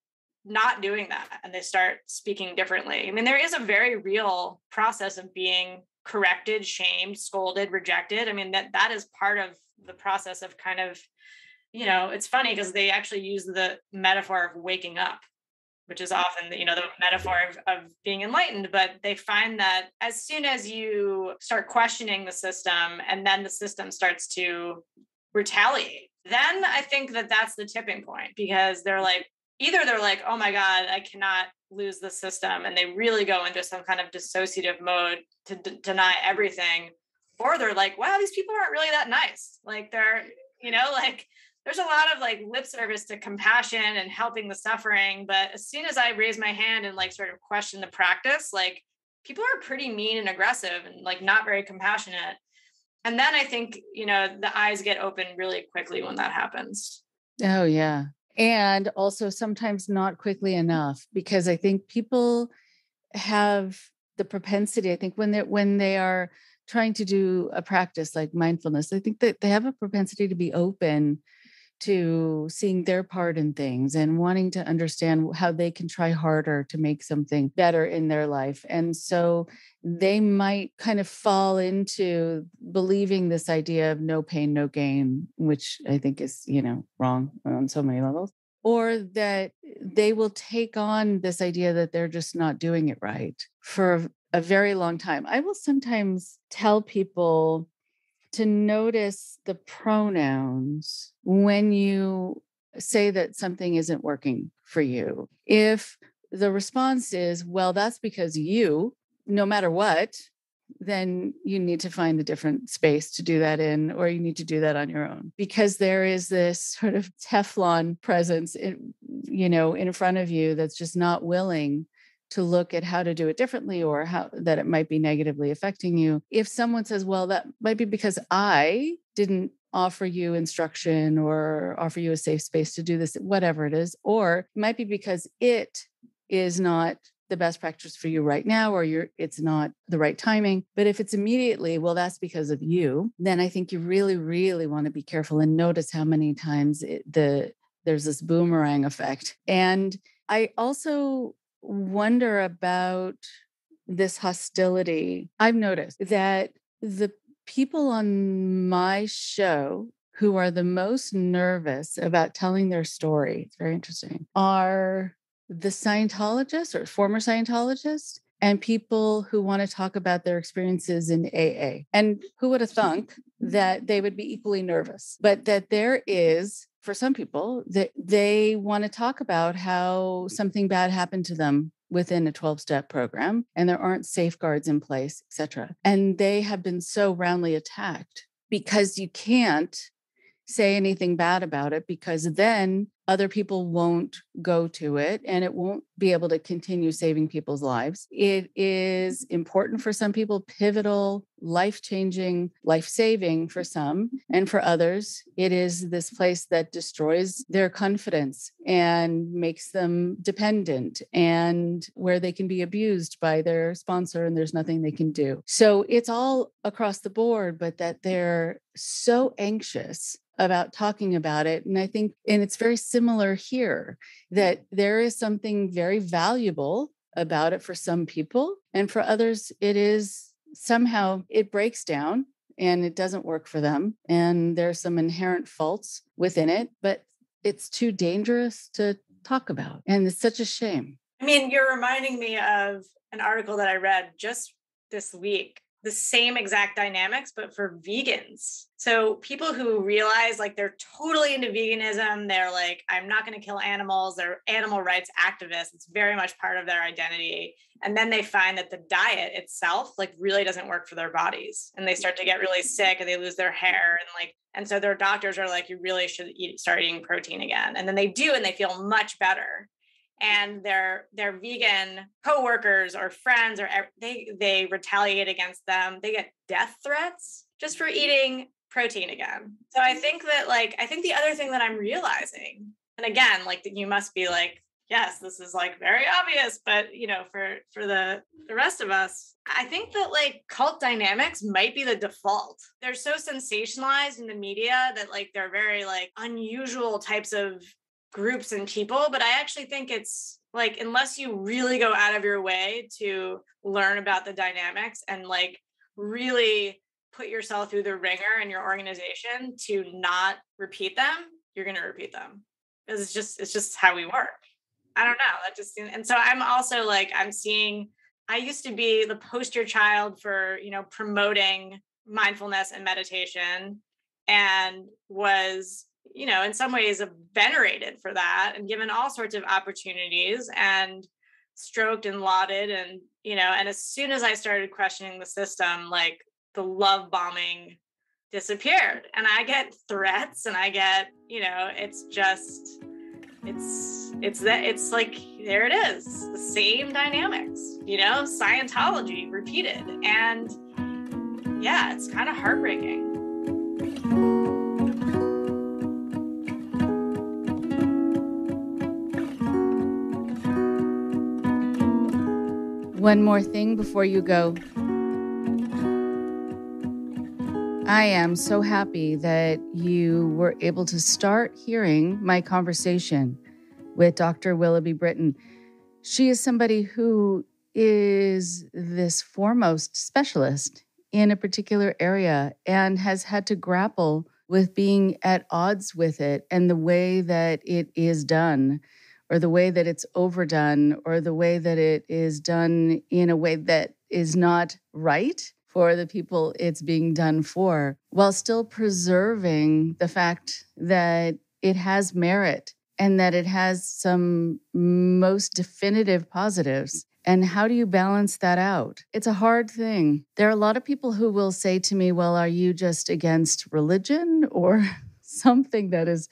not doing that and they start speaking differently, I mean, there is a very real process of being corrected, shamed, scolded, rejected. I mean, that is part of the process of kind of, it's funny because they actually use the metaphor of waking up, which is often the metaphor of being enlightened. But they find that as soon as you start questioning the system, and then the system starts to retaliate, then I think that that's the tipping point, because they're like, oh my God, I cannot lose the system. And they really go into some kind of dissociative mode to deny everything. Or they're like, wow, these people aren't really that nice. Like they're, like there's a lot of like lip service to compassion and helping the suffering. But as soon as I raise my hand and like sort of question the practice, like people are pretty mean and aggressive and like not very compassionate. And then I think, the eyes get open really quickly when that happens. Oh, yeah. And also sometimes not quickly enough, because I think people have the propensity, I think when they are trying to do a practice like mindfulness, I think that they have a propensity to be open to seeing their part in things and wanting to understand how they can try harder to make something better in their life. And so they might kind of fall into believing this idea of no pain, no gain, which I think is, wrong on so many levels. Or that they will take on this idea that they're just not doing it right for a very long time. I will sometimes tell people to notice the pronouns when you say that something isn't working for you. If the response is, well, that's because you, no matter what, then you need to find a different space to do that in, or you need to do that on your own, because there is this sort of Teflon presence in front of you that's just not willing to look at how to do it differently, or how that it might be negatively affecting you. If someone says, well, that might be because I didn't offer you instruction or offer you a safe space to do this, whatever it is, or it might be because it is not the best practice for you right now, or it's not the right timing. But if it's immediately, well, that's because of you, then I think you really, really want to be careful and notice how many times there's this boomerang effect. And I also wonder about this hostility. I've noticed that the people on my show who are the most nervous about telling their story, it's very interesting, are the Scientologists or former Scientologists and people who want to talk about their experiences in AA. And who would have thunk that they would be equally nervous, but that there is, for some people, that they want to talk about how something bad happened to them within a 12-step program and there aren't safeguards in place, et cetera. And they have been so roundly attacked because you can't say anything bad about it, because then other people won't go to it and it won't be able to continue saving people's lives. It is important for some people, pivotal, life-changing, life-saving for some. And for others, it is this place that destroys their confidence and makes them dependent, and where they can be abused by their sponsor and there's nothing they can do. So it's all across the board, but that they're so anxious about talking about it. And I think, and it's very similar here, that there is something very valuable about it for some people. And for others, it is somehow, it breaks down and it doesn't work for them. And there's some inherent faults within it, but it's too dangerous to talk about. And it's such a shame. I mean, you're reminding me of an article that I read just this week, the same exact dynamics, but for vegans. So people who realize like they're totally into veganism, they're like, I'm not going to kill animals, they're animal rights activists. It's very much part of their identity. And then they find that the diet itself like really doesn't work for their bodies. And they start to get really sick and they lose their hair. And so their doctors are like, you really should start eating protein again. And then they do, and they feel much better. And their vegan coworkers or friends, or they retaliate against them. They get death threats just for eating protein again. So I think that I think the other thing that I'm realizing, and again, you must be like, yes, this is very obvious, but for the rest of us, I think that cult dynamics might be the default. They're so sensationalized in the media that they're very unusual types of groups and people, but I actually think it's unless you really go out of your way to learn about the dynamics and really put yourself through the ringer in your organization to not repeat them, you're going to repeat them, because it's just how we work. I don't know. And so I'm also I'm seeing, I used to be the poster child for, promoting mindfulness and meditation, and was, in some ways venerated for that and given all sorts of opportunities and stroked and lauded. And, and as soon as I started questioning the system, the love bombing disappeared. And I get threats and I get, it's like, there it is, the same dynamics, Scientology repeated. And yeah, it's kind of heartbreaking. One more thing before you go. I am so happy that you were able to start hearing my conversation with Dr. Willoughby Britton. She is somebody who is this foremost specialist in a particular area and has had to grapple with being at odds with it and the way that it is done, or the way that it's overdone, or the way that it is done in a way that is not right for the people it's being done for, while still preserving the fact that it has merit and that it has some most definitive positives. And how do you balance that out? It's a hard thing. There are a lot of people who will say to me, well, are you just against religion or something that is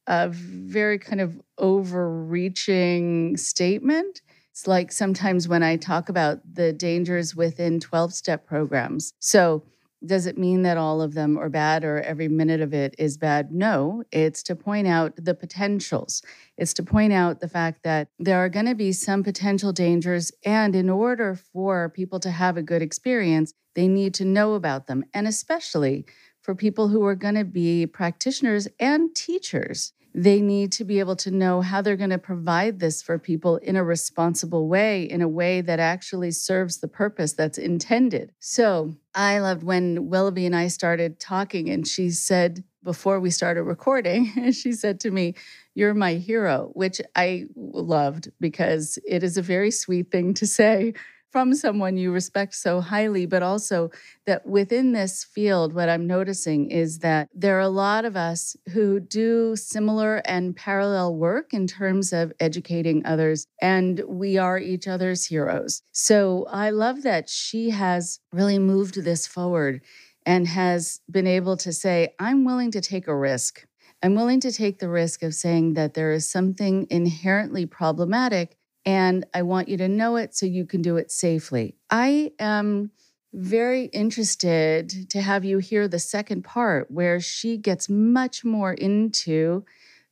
a very kind of overreaching statement? It's like sometimes when I talk about the dangers within 12-step programs. So does it mean that all of them are bad or every minute of it is bad? No, it's to point out the potentials. It's to point out the fact that there are going to be some potential dangers. And in order for people to have a good experience, they need to know about them. And especially for people who are going to be practitioners and teachers, they need to be able to know how they're going to provide this for people in a responsible way, in a way that actually serves the purpose that's intended. So I loved when Willoughby and I started talking, and she said, before we started recording, she said to me, "You're my hero," which I loved because it is a very sweet thing to say from someone you respect so highly, but also that within this field, what I'm noticing is that there are a lot of us who do similar and parallel work in terms of educating others, and we are each other's heroes. So I love that she has really moved this forward and has been able to say, I'm willing to take a risk. I'm willing to take the risk of saying that there is something inherently problematic, and I want you to know it so you can do it safely. I am very interested to have you hear the second part where she gets much more into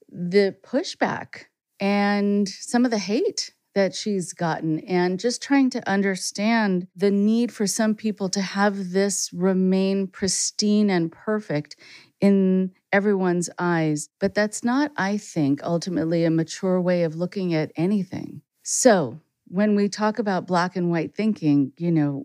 the pushback and some of the hate that she's gotten, and just trying to understand the need for some people to have this remain pristine and perfect in everyone's eyes. But that's not, I think, ultimately a mature way of looking at anything. So when we talk about black and white thinking,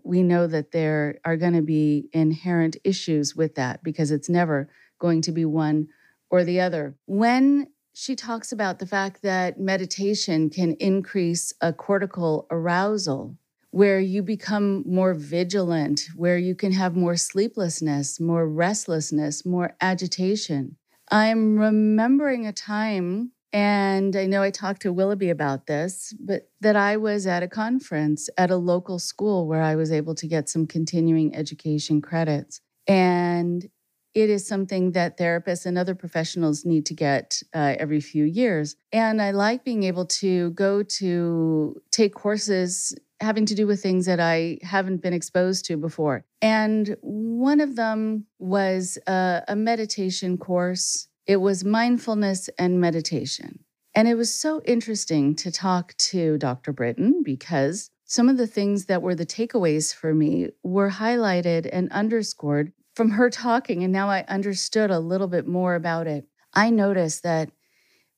we know that there are going to be inherent issues with that because it's never going to be one or the other. When she talks about the fact that meditation can increase a cortical arousal, where you become more vigilant, where you can have more sleeplessness, more restlessness, more agitation. I'm remembering a time, and I know I talked to Willoughby about this, but that I was at a conference at a local school where I was able to get some continuing education credits. And it is something that therapists and other professionals need to get every few years. And I like being able to go to take courses having to do with things that I haven't been exposed to before. And one of them was a meditation course. It was mindfulness and meditation. And it was so interesting to talk to Dr. Britton because some of the things that were the takeaways for me were highlighted and underscored from her talking. And now I understood a little bit more about it. I noticed that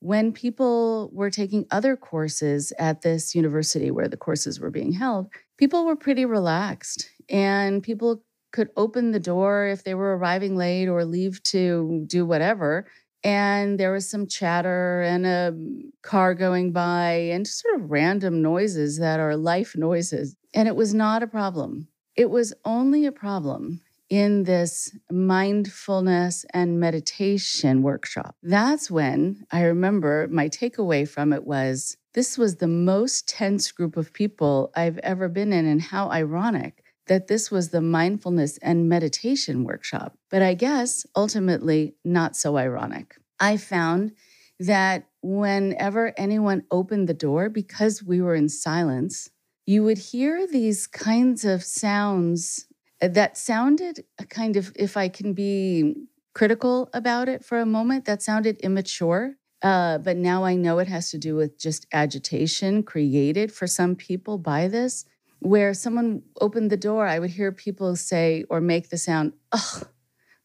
when people were taking other courses at this university where the courses were being held, people were pretty relaxed and people could open the door if they were arriving late or leave to do whatever. And there was some chatter and a car going by and just sort of random noises that are life noises. And it was not a problem. It was only a problem in this mindfulness and meditation workshop. That's when I remember my takeaway from it was, this was the most tense group of people I've ever been in, and how ironic that this was the mindfulness and meditation workshop. But I guess ultimately not so ironic. I found that whenever anyone opened the door, because we were in silence, you would hear these kinds of sounds that sounded kind of, if I can be critical about it for a moment, that sounded immature. But now I know it has to do with just agitation created for some people by this. Where someone opened the door, I would hear people say or make the sound, ugh,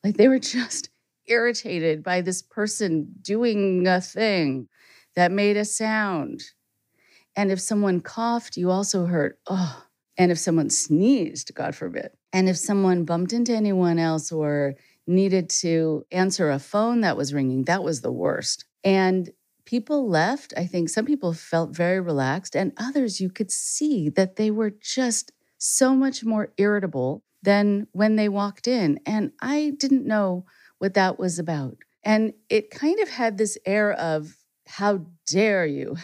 like they were just irritated by this person doing a thing that made a sound. And if someone coughed, you also heard, oh. And if someone sneezed, God forbid. And if someone bumped into anyone else or needed to answer a phone that was ringing, that was the worst. And people left. I think some people felt very relaxed, and others you could see that they were just so much more irritable than when they walked in. And I didn't know what that was about. And it kind of had this air of, how dare you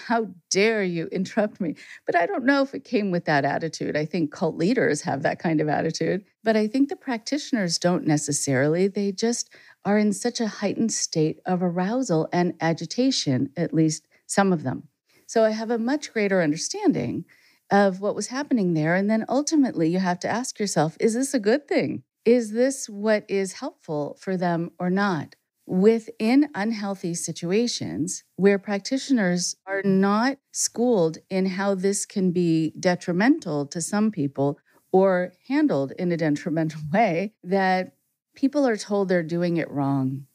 interrupt me? But I don't know if it came with that attitude. I think cult leaders have that kind of attitude, but I think the practitioners don't necessarily. They just are in such a heightened state of arousal and agitation, at least some of them. So I have a much greater understanding of what was happening there. And then ultimately you have to ask yourself, is this a good thing? Is this what is helpful for them or not? Within unhealthy situations where practitioners are not schooled in how this can be detrimental to some people or handled in a detrimental way, that people are told they're doing it wrong.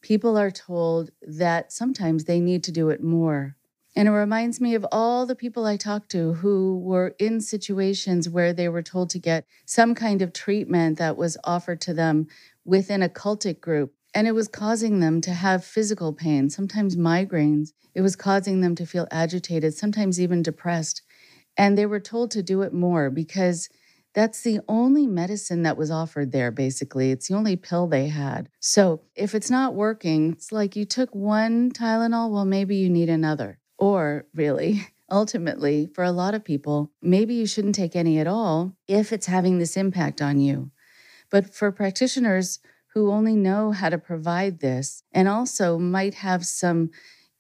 People are told that sometimes they need to do it more. And it reminds me of all the people I talked to who were in situations where they were told to get some kind of treatment that was offered to them within a cultic group. And it was causing them to have physical pain, sometimes migraines. It was causing them to feel agitated, sometimes even depressed. And they were told to do it more because that's the only medicine that was offered there, basically. It's the only pill they had. So if it's not working, it's like you took one Tylenol, well, maybe you need another. Or really, ultimately, for a lot of people, maybe you shouldn't take any at all if it's having this impact on you. But for practitioners who only know how to provide this and also might have some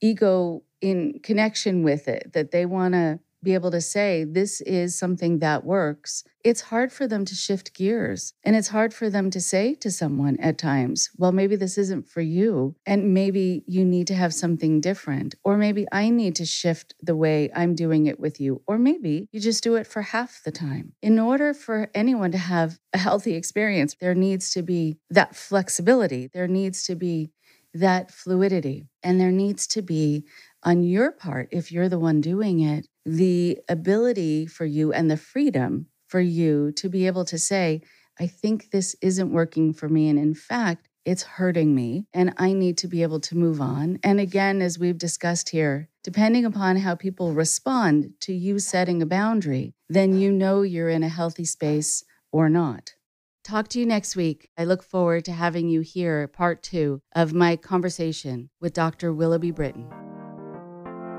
ego in connection with it, that they want to be able to say, this is something that works, it's hard for them to shift gears. And it's hard for them to say to someone at times, well, maybe this isn't for you. And maybe you need to have something different. Or maybe I need to shift the way I'm doing it with you. Or maybe you just do it for half the time. In order for anyone to have a healthy experience, there needs to be that flexibility. There needs to be that fluidity. And there needs to be, on your part, if you're the one doing it, the ability for you and the freedom for you to be able to say, I think this isn't working for me. And in fact, it's hurting me and I need to be able to move on. And again, as we've discussed here, depending upon how people respond to you setting a boundary, then you know you're in a healthy space or not. Talk to you next week. I look forward to having you hear part 2 of my conversation with Dr. Willoughby Britton.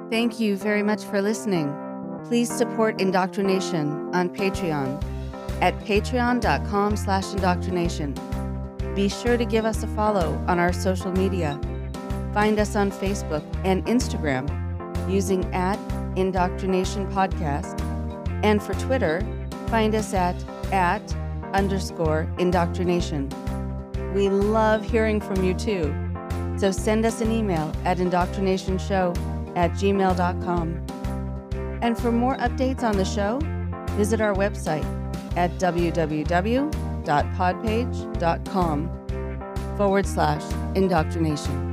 Thank you very much for listening. Please support IndoctriNation on Patreon at patreon.com/IndoctriNation. Be sure to give us a follow on our social media. Find us on Facebook and Instagram using @IndoctriNation Podcast. And for Twitter, find us at @_indoctrination. We love hearing from you too. So send us an email at indoctrinationshow@gmail.com. And for more updates on the show, visit our website at www.podpage.com/indoctrination.